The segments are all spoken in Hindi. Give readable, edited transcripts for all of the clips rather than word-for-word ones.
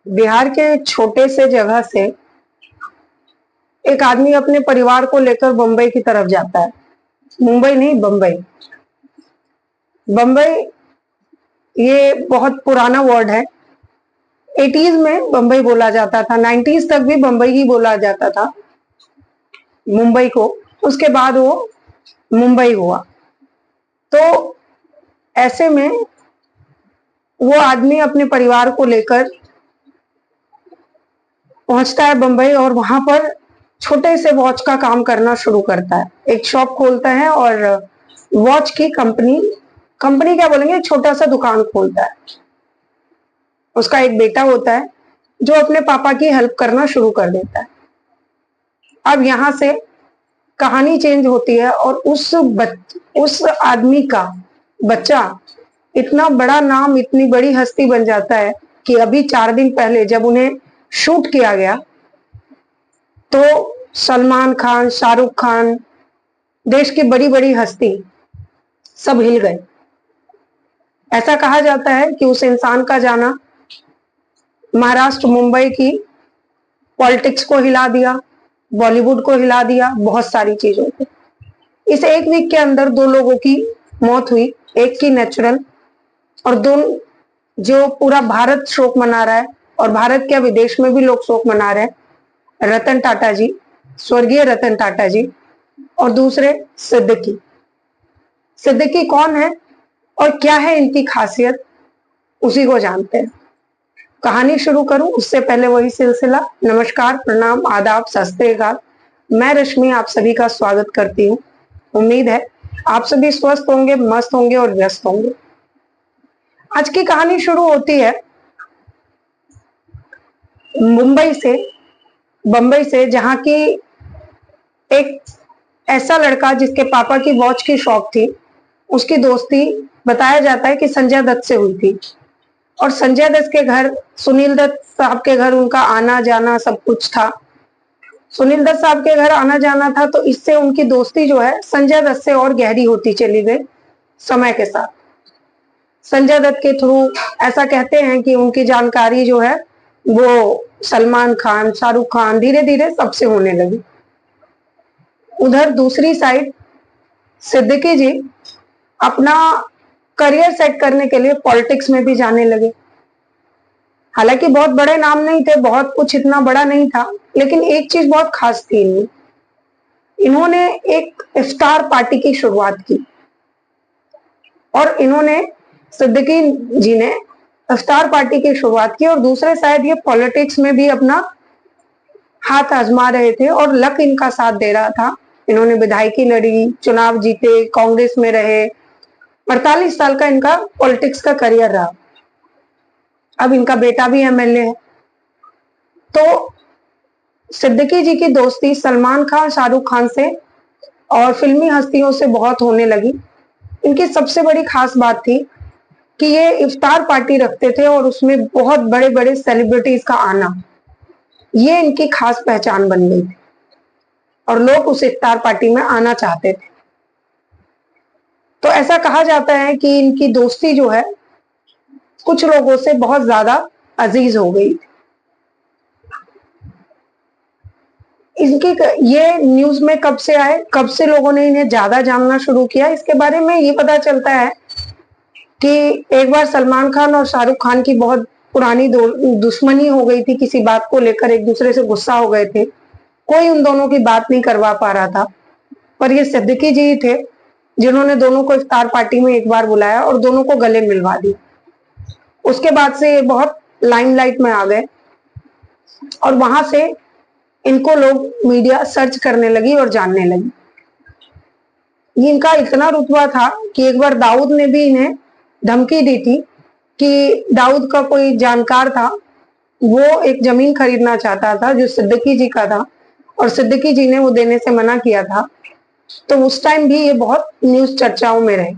बिहार के छोटे से जगह से एक आदमी अपने परिवार को लेकर बंबई की तरफ जाता है। मुंबई नहीं, बंबई। बंबई ये बहुत पुराना वर्ड है। 80s में बंबई बोला जाता था, 90s तक भी बंबई ही बोला जाता था मुंबई को। उसके बाद वो मुंबई हुआ। तो ऐसे में वो आदमी अपने परिवार को लेकर पहुंचता है बंबई और वहां पर छोटे से वॉच का काम करना शुरू करता है। एक शॉप खोलता है और वॉच की कंपनी क्या बोलेंगे, छोटा सा दुकान खोलता है। उसका एक बेटा होता है जो अपने पापा की हेल्प करना शुरू कर देता है। अब यहां से कहानी चेंज होती है और उस आदमी का बच्चा इतना बड़ा नाम, इतनी बड़ी हस्ती बन जाता है कि अभी 4 दिन पहले जब उन्हें शूट किया गया तो सलमान खान, शाहरुख खान, देश की बड़ी बड़ी हस्ती सब हिल गए। ऐसा कहा जाता है कि उस इंसान का जाना महाराष्ट्र, मुंबई की पॉलिटिक्स को हिला दिया, बॉलीवुड को हिला दिया, बहुत सारी चीजों को। इस एक वीक के अंदर 2 लोगों की मौत हुई, एक की नेचुरल और 2 जो पूरा भारत शोक मना रहा है और भारत क्या विदेश में भी लोग शोक मना रहे हैं। रतन टाटा जी, स्वर्गीय रतन टाटा जी, और दूसरे सिद्दीकी। सिद्दीकी कौन है और क्या है इनकी खासियत, उसी को जानते हैं। कहानी शुरू करूं उससे पहले वही सिलसिला। नमस्कार, प्रणाम, आदाब, सत श्री अकाल। मैं रश्मि आप सभी का स्वागत करती हूँ। उम्मीद है आप सभी स्वस्थ होंगे, मस्त होंगे और व्यस्त होंगे। आज की कहानी शुरू होती है बंबई से, जहां की एक ऐसा लड़का जिसके पापा की वॉच की शॉप थी, उसकी दोस्ती बताया जाता है कि संजय दत्त से हुई थी। और संजय दत्त के घर, सुनील दत्त साहब के घर उनका आना जाना सब कुछ था। सुनील दत्त साहब के घर आना जाना था तो इससे उनकी दोस्ती जो है संजय दत्त से और गहरी होती चली गई समय के साथ। संजय दत्त के थ्रू ऐसा कहते हैं कि उनकी जानकारी जो है वो सलमान खान, शाहरुख खान, धीरे धीरे सबसे होने लगी। उधर दूसरी साइड सिद्दीकी जी अपना करियर सेट करने के लिए पॉलिटिक्स में भी जाने लगे। हालांकि बहुत बड़े नाम नहीं थे, बहुत कुछ इतना बड़ा नहीं था, लेकिन एक चीज बहुत खास थी इनमें। इन्होंने एक इफ्तार पार्टी की शुरुआत की और सिद्दीकी जी ने इफ्तार पार्टी की शुरुआत की और दूसरे शायद ये पॉलिटिक्स में भी अपना हाथ आजमा रहे थे और लक इनका साथ दे रहा था। इन्होंने विधायकी लड़ी, चुनाव जीते, कांग्रेस में रहे। 48 साल का इनका पॉलिटिक्स का करियर रहा। अब इनका बेटा भी एमएलए है। तो सिद्दीकी जी की दोस्ती सलमान खान, शाहरुख खान से और फिल्मी हस्तियों से बहुत होने लगी। इनकी सबसे बड़ी खास बात थी कि ये इफ्तार पार्टी रखते थे और उसमें बहुत बड़े बड़े सेलिब्रिटीज का आना, ये इनकी खास पहचान बन गई थी और लोग उस इफ्तार पार्टी में आना चाहते थे। तो ऐसा कहा जाता है कि इनकी दोस्ती जो है कुछ लोगों से बहुत ज्यादा अजीज हो गई थी। इनकी ये न्यूज में कब से आए, कब से लोगों ने इन्हें ज्यादा जानना शुरू किया, इसके बारे में ये पता चलता है कि एक बार सलमान खान और शाहरुख खान की बहुत पुरानी दुश्मनी हो गई थी। किसी बात को लेकर एक दूसरे से गुस्सा हो गए थे। कोई उन दोनों की बात नहीं करवा पा रहा था, पर ये सिद्दीकी जी थे जिन्होंने दोनों को इफ्तार पार्टी में एक बार बुलाया और दोनों को गले मिलवा दिया। उसके बाद से ये बहुत लाइमलाइट में आ गए और वहां से इनको लोग, मीडिया सर्च करने लगी और जानने लगी। इनका इतना रुतबा था कि एक बार दाऊद ने भी इन्हें धमकी दी थी कि दाऊद का कोई जानकार था, वो एक जमीन खरीदना चाहता था जो सिद्दीकी जी का था और सिद्दीकी जी ने वो देने से मना किया था। तो उस टाइम भी ये बहुत न्यूज चर्चाओं में रहे।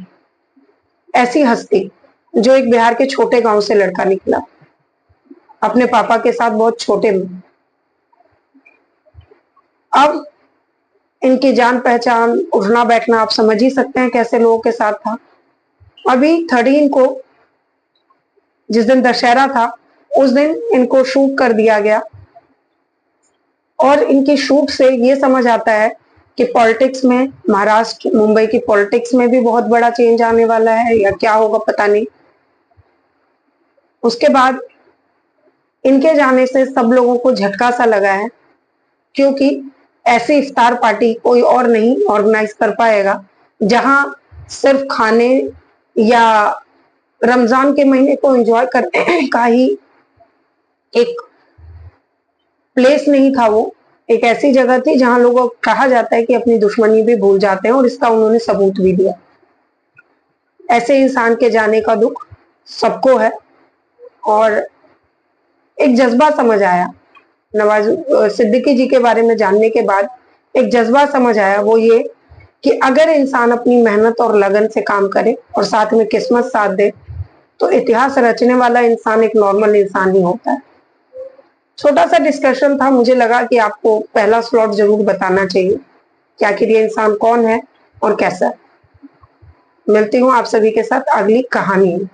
ऐसी हस्ती जो एक बिहार के छोटे गांव से लड़का निकला, अपने पापा के साथ बहुत छोटे में। अब इनकी जान पहचान, उठना बैठना आप समझ ही सकते हैं कैसे लोगों के साथ था। अभी 13 को जिस दिन दशहरा था उस दिन इनको शूट कर दिया गया और इनकी शूट से ये समझ आता है कि पॉलिटिक्स में, महाराष्ट्र मुंबई की पॉलिटिक्स में भी बहुत बड़ा चेंज आने वाला है या क्या होगा पता नहीं। उसके बाद इनके जाने से सब लोगों को झटका सा लगा है, क्योंकि ऐसी इफ्तार पार्टी कोई और नहीं ऑर्गेनाइज कर पाएगा जहां सिर्फ खाने या रमजान के महीने को एंजॉय करने का ही एक प्लेस नहीं था। वो एक ऐसी जगह थी जहां लोगों को कहा जाता है कि अपनी दुश्मनी भी भूल जाते हैं, और इसका उन्होंने सबूत भी दिया। ऐसे इंसान के जाने का दुख सबको है, और एक जज्बा समझ आया नवाज सिद्दीकी जी के बारे में जानने के बाद। एक जज्बा समझ आया, वो ये कि अगर इंसान अपनी मेहनत और लगन से काम करे और साथ में किस्मत साथ दे तो इतिहास रचने वाला इंसान एक नॉर्मल इंसान ही होता है। छोटा सा डिस्कशन था, मुझे लगा कि आपको पहला स्लॉट जरूर बताना चाहिए कि आखिर ये इंसान कौन है और कैसा है। मिलती हूँ आप सभी के साथ अगली कहानी में।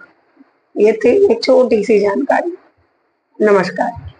ये थी एक छोटी सी जानकारी। नमस्कार।